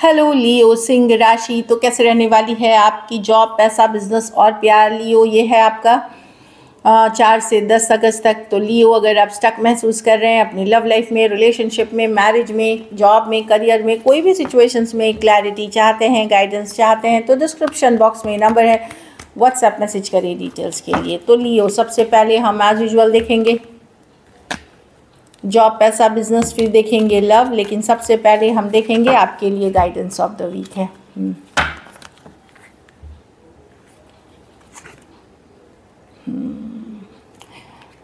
Hello लियो सिंह राशि। तो कैसे रहने वाली है आपकी जॉब, पैसा, बिजनेस और प्यार। लियो ये है आपका 4 से 10 अगस्त तक। तो लियो अगर आप स्टक महसूस कर रहे हैं अपनी लव लाइफ में, रिलेशनशिप में, मैरिज में, जॉब में, करियर में, कोई भी सिचुएशंस में क्लैरिटी चाहते हैं, गाइडेंस चाहते हैं, तो डिस्क्रिप्शन बॉक्स में नंबर है, व्हाट्सएप मैसेज करिए डिटेल्स के लिए। तो लियो सबसे पहले हम एज यूजुअल देखेंगे जॉब, पैसा, बिजनेस, फिर देखेंगे लव, लेकिन सबसे पहले हम देखेंगे आपके लिए गाइडेंस ऑफ द वीक है।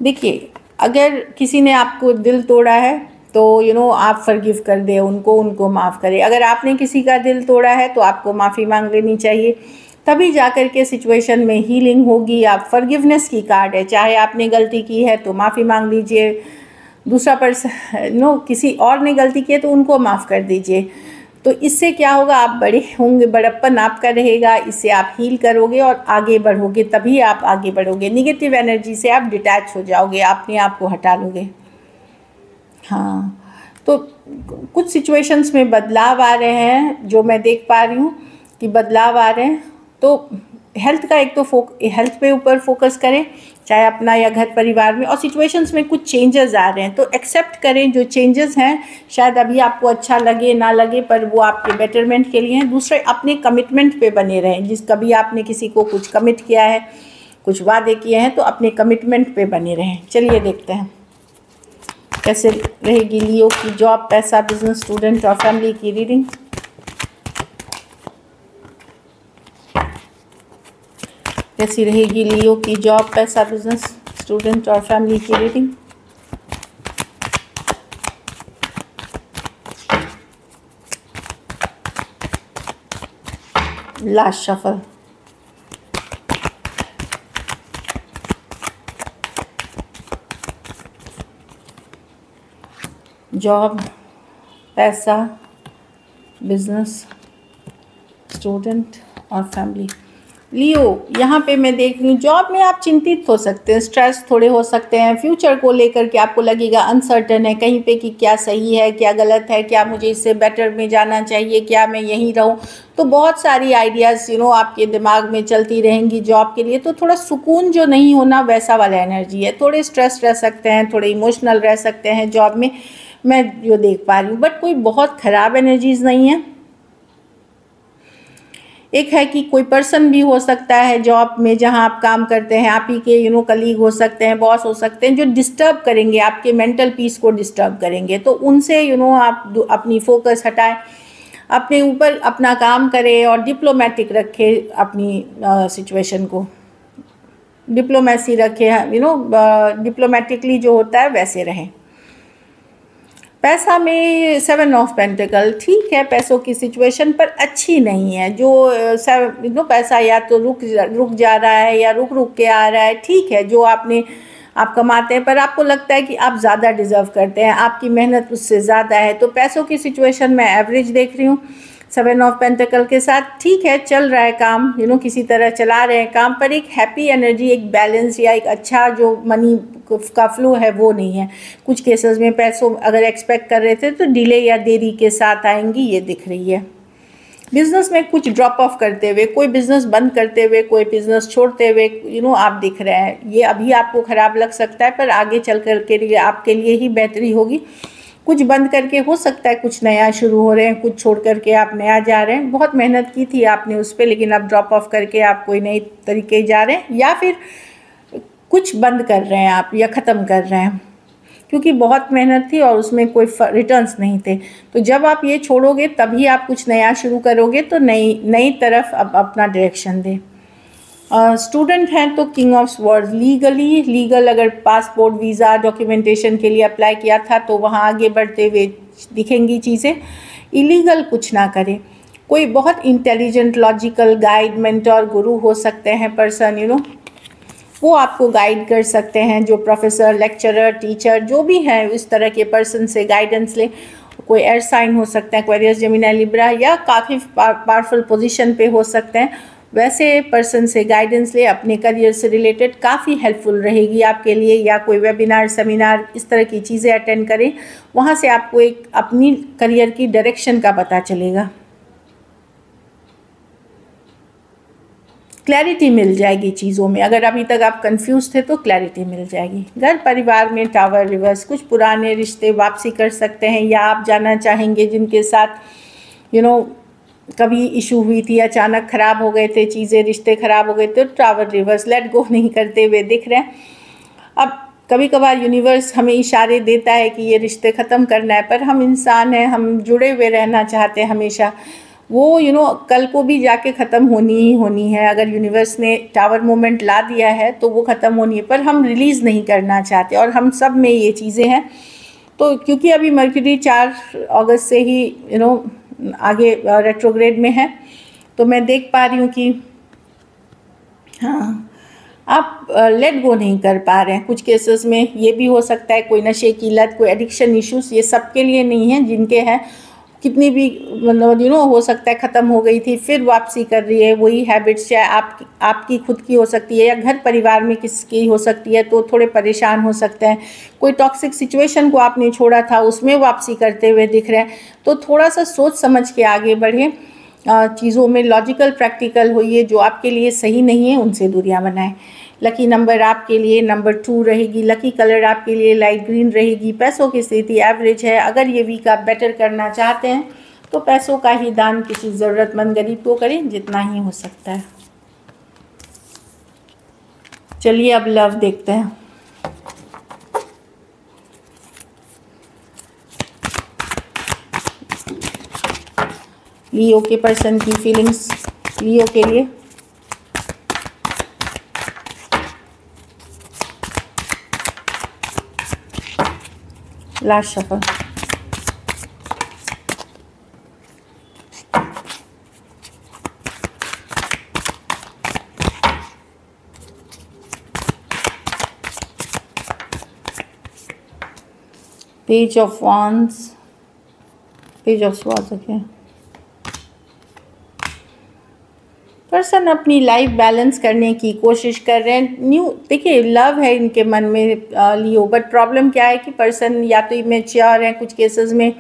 देखिए, अगर किसी ने आपको दिल तोड़ा है तो आप फॉरगिव कर दे उनको माफ़ करें। अगर आपने किसी का दिल तोड़ा है तो आपको माफ़ी मांग लेनी चाहिए, तभी जाकर के सिचुएशन में हीलिंग होगी। आप फॉरगिवनेस की कार्ड है, चाहे आपने गलती की है तो माफ़ी मांग लीजिए, दूसरा पर्सन किसी और ने गलती की है तो उनको माफ़ कर दीजिए। तो इससे क्या होगा, आप बड़े होंगे, बड़प्पन आपका रहेगा, इससे आप हील करोगे और आगे बढ़ोगे, तभी आप आगे बढ़ोगे। निगेटिव एनर्जी से आप डिटैच हो जाओगे, अपने आप को हटा लोगे। हाँ, तो कुछ सिचुएशंस में बदलाव आ रहे हैं, जो मैं देख पा रही हूँ कि बदलाव आ रहे हैं। तो हेल्थ का एक तो हेल्थ पे ऊपर फोकस करें, चाहे अपना या घर परिवार में, और सिचुएशंस में कुछ चेंजेस आ रहे हैं तो एक्सेप्ट करें जो चेंजेस हैं। शायद अभी आपको अच्छा लगे ना लगे, पर वो आपके बेटरमेंट के लिए हैं। दूसरे, अपने कमिटमेंट पे बने रहें। कभी आपने किसी को कुछ कमिट किया है, कुछ वादे किए हैं, तो अपने कमिटमेंट पे बने रहें। चलिए देखते हैं कैसे रहेगी लियो की जॉब, पैसा, बिजनेस, स्टूडेंट और फैमिली की रीडिंग। कैसी रहेगी लियो की जॉब, पैसा, बिजनेस, स्टूडेंट और फैमिली की रीडिंग। Last shuffle. जॉब, पैसा, बिजनेस, स्टूडेंट और फैमिली। लियो, यहाँ पे मैं देख रही हूँ जॉब में आप चिंतित हो सकते हैं, स्ट्रेस थोड़े हो सकते हैं, फ्यूचर को लेकर के आपको लगेगा अनसर्टन है कहीं पे कि क्या सही है, क्या गलत है, क्या मुझे इससे बेटर में जाना चाहिए, क्या मैं यहीं रहूँ। तो बहुत सारी आइडियाज़ आपके दिमाग में चलती रहेंगी जॉब के लिए। तो थोड़ा सुकून जो नहीं होना, वैसा वाला एनर्जी है। थोड़े स्ट्रेस रह सकते हैं, थोड़े इमोशनल रह सकते हैं जॉब में, मैं जो देख पा रही हूँ, बट कोई बहुत ख़राब एनर्जीज़ नहीं है। एक है कि कोई पर्सन भी हो सकता है जॉब में जहां आप काम करते हैं, आप ही के कलीग हो सकते हैं, बॉस हो सकते हैं, जो डिस्टर्ब करेंगे, आपके मेंटल पीस को डिस्टर्ब करेंगे। तो उनसे आप अपनी फोकस हटाएं, अपने ऊपर अपना काम करें और डिप्लोमेटिक रखें अपनी सिचुएशन को, डिप्लोमेसी रखें, डिप्लोमेटिकली जो होता है वैसे रहें। पैसा में 7 ऑफ पेंटिकल, ठीक है, पैसों की सिचुएशन पर अच्छी नहीं है। जो पैसा या तो रुक जा रहा है या रुक के आ रहा है, ठीक है, जो आप कमाते हैं, पर आपको लगता है कि आप ज़्यादा डिज़र्व करते हैं, आपकी मेहनत उससे ज़्यादा है। तो पैसों की सिचुएशन मैं एवरेज देख रही हूँ 7 ऑफ पेंटिकल के साथ। ठीक है, चल रहा है काम, किसी तरह चला रहे हैं काम, पर एक हैप्पी एनर्जी, एक बैलेंस या एक अच्छा जो मनी का फ्लो है वो नहीं है। कुछ केसेस में पैसों अगर एक्सपेक्ट कर रहे थे तो डिले या देरी के साथ आएंगी, ये दिख रही है। बिजनेस में कुछ ड्रॉप ऑफ करते हुए, कोई बिजनेस बंद करते हुए, कोई बिजनेस छोड़ते हुए आप दिख रहे हैं। ये अभी आपको ख़राब लग सकता है, पर आगे चल कर के लिए आपके लिए ही बेहतरी होगी। कुछ बंद करके हो सकता है कुछ नया शुरू हो रहे हैं, कुछ छोड़ करके आप नया जा रहे हैं। बहुत मेहनत की थी आपने उस पर, लेकिन अब ड्रॉप ऑफ करके आप कोई नई तरीके जा रहे हैं, या फिर कुछ बंद कर रहे हैं आप या ख़त्म कर रहे हैं, क्योंकि बहुत मेहनत थी और उसमें कोई रिटर्न्स नहीं थे। तो जब आप ये छोड़ोगे तभी आप कुछ नया शुरू करोगे, तो नई तरफ अब अपना डायरेक्शन दें। स्टूडेंट हैं तो किंग ऑफ स्वॉर्ड्स, लीगल अगर पासपोर्ट, वीज़ा, डॉक्यूमेंटेशन के लिए अप्लाई किया था तो वहाँ आगे बढ़ते हुए दिखेंगी चीज़ें। इलीगल कुछ ना करें। कोई बहुत इंटेलिजेंट, लॉजिकल गाइड, मेंटर, गुरु हो सकते हैं पर्सन, वो आपको गाइड कर सकते हैं। जो प्रोफेसर, लेक्चरर, टीचर जो भी हैं, इस तरह के पर्सन से गाइडेंस लें। कोई एयर साइन हो सकता है, एक्वेरियस, जेमिनी, लिब्रा, या काफ़ी पावरफुल पोजीशन पे हो सकते हैं, वैसे पर्सन से गाइडेंस ले। अपने करियर से रिलेटेड काफ़ी हेल्पफुल रहेगी आपके लिए। या कोई वेबिनार, सेमिनार, इस तरह की चीज़ें अटेंड करें, वहाँ से आपको एक अपनी करियर की डायरेक्शन का पता चलेगा। क्लैरिटी मिल जाएगी चीज़ों में। अगर अभी तक आप कंफ्यूज थे तो क्लैरिटी मिल जाएगी। घर परिवार में टावर रिवर्स, कुछ पुराने रिश्ते वापसी कर सकते हैं, या आप जाना चाहेंगे जिनके साथ कभी इशू हुई थी, अचानक ख़राब हो गए थे चीज़ें, रिश्ते ख़राब हो गए थे, तो टावर रिवर्स लेट गो नहीं करते हुए दिख रहे हैं। अब कभी कभार यूनिवर्स हमें इशारे देता है कि ये रिश्ते ख़त्म करना है, पर हम इंसान हैं, हम जुड़े हुए रहना चाहते हैं हमेशा। वो कल को भी जाके ख़त्म होनी ही होनी है। अगर यूनिवर्स ने टावर मोमेंट ला दिया है तो वो ख़त्म होनी है, पर हम रिलीज़ नहीं करना चाहते, और हम सब में ये चीज़ें हैं। तो क्योंकि अभी मर्क्यूरी 4 अगस्त से ही आगे रेट्रोग्रेड में है, तो मैं देख पा रही हूँ कि हाँ, आप लेट गो नहीं कर पा रहे हैं। कुछ केसेस में ये भी हो सकता है कोई नशे की लत, कोई एडिक्शन इश्यूज़, ये सबके लिए नहीं है। जिनके हैं कितनी भी मतलब हो सकता है ख़त्म हो गई थी, फिर वापसी कर रही है वही हैबिट्स, चाहे आपकी खुद की हो सकती है या घर परिवार में किसकी हो सकती है, तो थोड़े परेशान हो सकते हैं। कोई टॉक्सिक सिचुएशन को आपने छोड़ा था, उसमें वापसी करते हुए दिख रहे हैं। तो थोड़ा सा सोच समझ के आगे बढ़ें, चीज़ों में लॉजिकल प्रैक्टिकल होइए। जो आपके लिए सही नहीं है उनसे दूरियां बनाएं। लकी नंबर आपके लिए नंबर 2 रहेगी। लकी कलर आपके लिए लाइट ग्रीन रहेगी। पैसों की स्थिति एवरेज है। अगर ये वीक आप बेटर करना चाहते हैं तो पैसों का ही दान किसी ज़रूरतमंद गरीब को करें, जितना ही हो सकता है। चलिए अब लव देखते हैं। लियो के पर्सन की फीलिंग्स लियो के लिए। Last shuffle. Page of wands, page of swords. Okay, person अपनी लाइफ बैलेंस करने की कोशिश कर रहे हैं। देखिए लव है इनके मन में लियो, बट प्रॉब्लम क्या है कि पर्सन या तो इमेच्योर है, कुछ केसेस में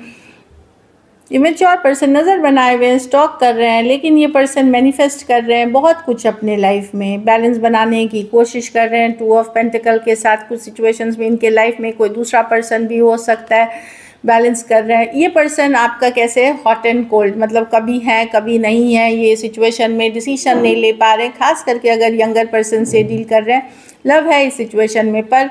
इमेच्योर पर्सन नज़र बनाए हुए हैं, स्टॉक कर रहे हैं, लेकिन ये पर्सन मैनिफेस्ट कर रहे हैं बहुत कुछ अपने लाइफ में, बैलेंस बनाने की कोशिश कर रहे हैं। 2 ऑफ पेंटिकल के साथ कुछ सिचुएशंस में इनके लाइफ में कोई दूसरा पर्सन भी हो सकता है, बैलेंस कर रहे हैं। ये पर्सन आपका कैसे है, हॉट एंड कोल्ड, मतलब कभी है कभी नहीं है। ये सिचुएशन में डिसीजन नहीं ले पा रहे हैं, खास करके अगर यंगर पर्सन से डील कर रहे हैं। लव है इस सिचुएशन में, पर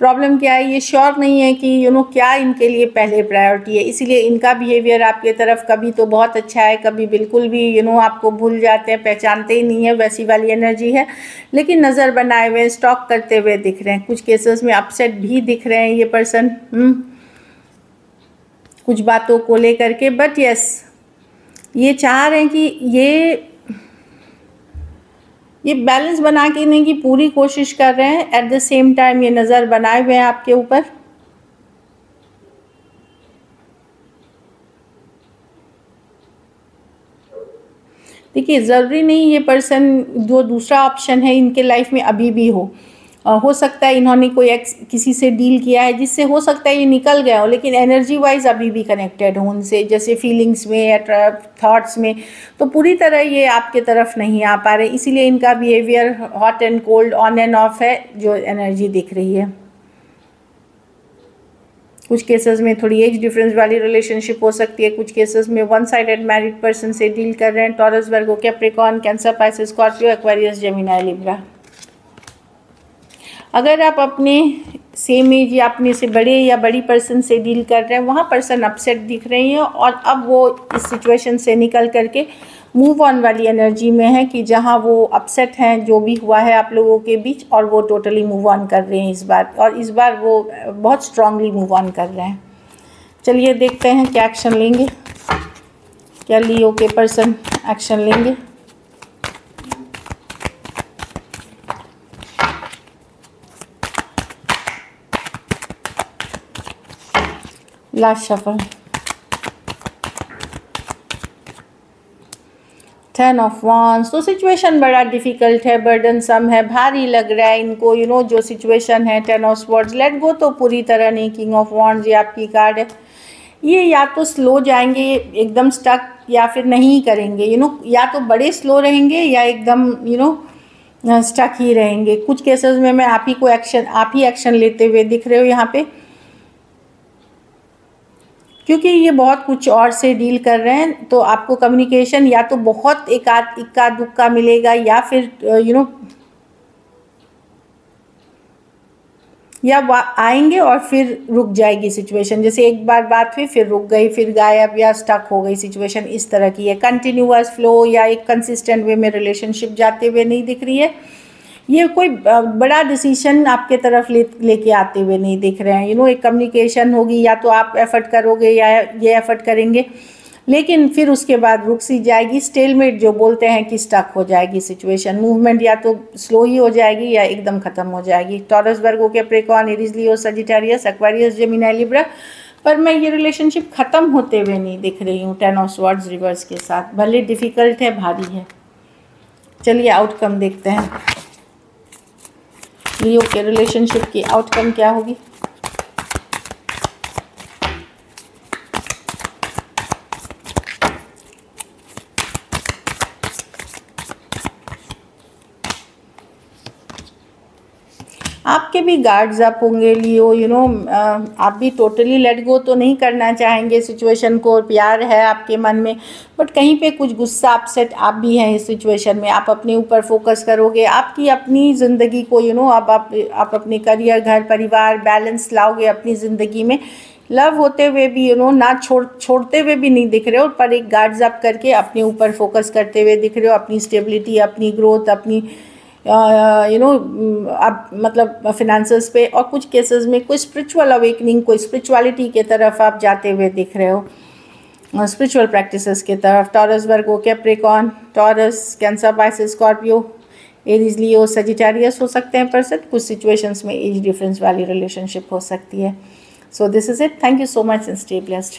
प्रॉब्लम क्या है, ये श्योर नहीं है कि क्या इनके लिए पहले प्रायोरिटी है। इसीलिए इनका बिहेवियर आपके तरफ कभी तो बहुत अच्छा है, कभी बिल्कुल भी आपको भूल जाते हैं, पहचानते ही नहीं है, वैसी वाली एनर्जी है। लेकिन नज़र बनाए हुए स्टॉक करते हुए दिख रहे हैं। कुछ केसेस में अपसेट भी दिख रहे हैं ये पर्सन कुछ बातों को लेकर के, बट यस ये चाह रहे हैं कि ये बैलेंस बना के नहीं की पूरी कोशिश कर रहे हैं। एट द सेम टाइम ये नज़र बनाए हुए हैं आपके ऊपर। देखिए ज़रूरी नहीं ये पर्सन जो दूसरा ऑप्शन है इनके लाइफ में अभी भी हो सकता है इन्होंने कोई किसी से डील किया है जिससे हो सकता है ये निकल गया हो, लेकिन एनर्जी वाइज अभी भी कनेक्टेड हो उनसे, जैसे फीलिंग्स में या थॉट्स में, तो पूरी तरह ये आपके तरफ नहीं आ पा रहे। इसीलिए इनका behaviour hot and cold, on end of है, जो एनर्जी दिख रही है। कुछ केसेस में थोड़ी एज डिफरेंस वाली रिलेशनशिप हो सकती है, कुछ केसेस में वन साइडेड मैरिड पर्सन से डील कर रहे हैं। Taurus, Virgo, Capricorn, Cancer, Pisces, Scorpio, Aquarius, Gemini, Libra. अगर आप अपने सेम एज या अपने से बड़े या बड़ी पर्सन से डील कर रहे हैं, वहाँ पर्सन अपसेट दिख रही है, और अब वो इस सिचुएशन से निकल करके मूव ऑन वाली एनर्जी में है कि जहाँ वो अपसेट हैं जो भी हुआ है आप लोगों के बीच, और वो टोटली मूव ऑन कर रहे हैं इस बार, और इस बार वो बहुत स्ट्रांगली मूव ऑन कर रहे हैं। चलिए देखते हैं क्या एक्शन लेंगे, क्या लियो के पर्सन एक्शन लेंगे। Last shuffle. 10 of wands. तो सिचुएशन बड़ा डिफ़िकल्ट है, बर्डनसम है, भारी लग रहा है इनको जो सिचुएशन है। 10 ऑफ स्वॉर्ड्स, लेट गो तो पूरी तरह नहीं। किंग ऑफ वांड्स ये आपकी कार्ड है। ये या तो स्लो जाएंगे एकदम स्टक, या फिर नहीं करेंगे या तो बड़े स्लो रहेंगे, या एकदम स्टक ही रहेंगे। कुछ केसेस में मैं आप ही एक्शन लेते हुए दिख रहे हो यहाँ पे, क्योंकि ये बहुत कुछ और से डील कर रहे हैं। तो आपको कम्युनिकेशन या तो बहुत इक्का दुक्का मिलेगा, या फिर या आएंगे और फिर रुक जाएगी सिचुएशन। जैसे एक बार बात हुई, फिर रुक गई, फिर गायब या स्टक हो गई सिचुएशन, इस तरह की है। कंटिन्यूअस फ्लो या एक कंसिस्टेंट वे में रिलेशनशिप जाते हुए नहीं दिख रही है। ये कोई बड़ा डिसीजन आपके तरफ लेके आते हुए नहीं दिख रहे हैं। एक कम्युनिकेशन होगी, या तो आप एफर्ट करोगे या ये एफर्ट करेंगे, लेकिन फिर उसके बाद रुक सी जाएगी। स्टेलमेट जो बोलते हैं कि स्टक हो जाएगी सिचुएशन। मूवमेंट या तो स्लो ही हो जाएगी या एकदम ख़त्म हो जाएगी। Taurus, Virgo, Capricorn, Aries, Leo, Sagittarius, Aquarius, Gemini, Libra. पर मैं ये रिलेशनशिप ख़त्म होते हुए नहीं दिख रही हूँ 10 ऑफ स्वॉर्ड्स रिवर्स के साथ। भले डिफ़िकल्ट है, भारी है। चलिए आउटकम देखते हैं। लियो के रिलेशनशिप की आउटकम क्या होगी? आपके भी गार्ड्स अप होंगे लियो। आप भी टोटली लेट गो तो नहीं करना चाहेंगे सिचुएशन को। प्यार है आपके मन में, बट कहीं पे कुछ गुस्सा, अपसेट आप भी हैं इस सिचुएशन में। आप अपने ऊपर फोकस करोगे, आपकी अपनी ज़िंदगी को अब आप अपने करियर, घर, परिवार, बैलेंस लाओगे अपनी ज़िंदगी में। लव होते हुए भी ना छोड़ते हुए भी नहीं दिख रहे हो, पर एक गार्ड्स अप करके अपने ऊपर फोकस करते हुए दिख रहे हो। अपनी स्टेबिलिटी, अपनी ग्रोथ, अपनी आप मतलब फिनेंसेस पे, और कुछ केसेस में कोई स्पिरिचुअल अवेकनिंग, कोई स्पिरिचुअलिटी के तरफ आप जाते हुए दिख रहे हो, स्पिरिचुअल प्रैक्टिसेस की तरफ। Taurus, Virgo, Capricorn, Taurus, Cancer, Pisces, Scorpio, Aries, Leo, Sagittarius हो सकते हैं पर्सन। कुछ सिचुएशंस में एज डिफरेंस वाली रिलेशनशिप हो सकती है। So this is it. Thank you so much and stay blessed.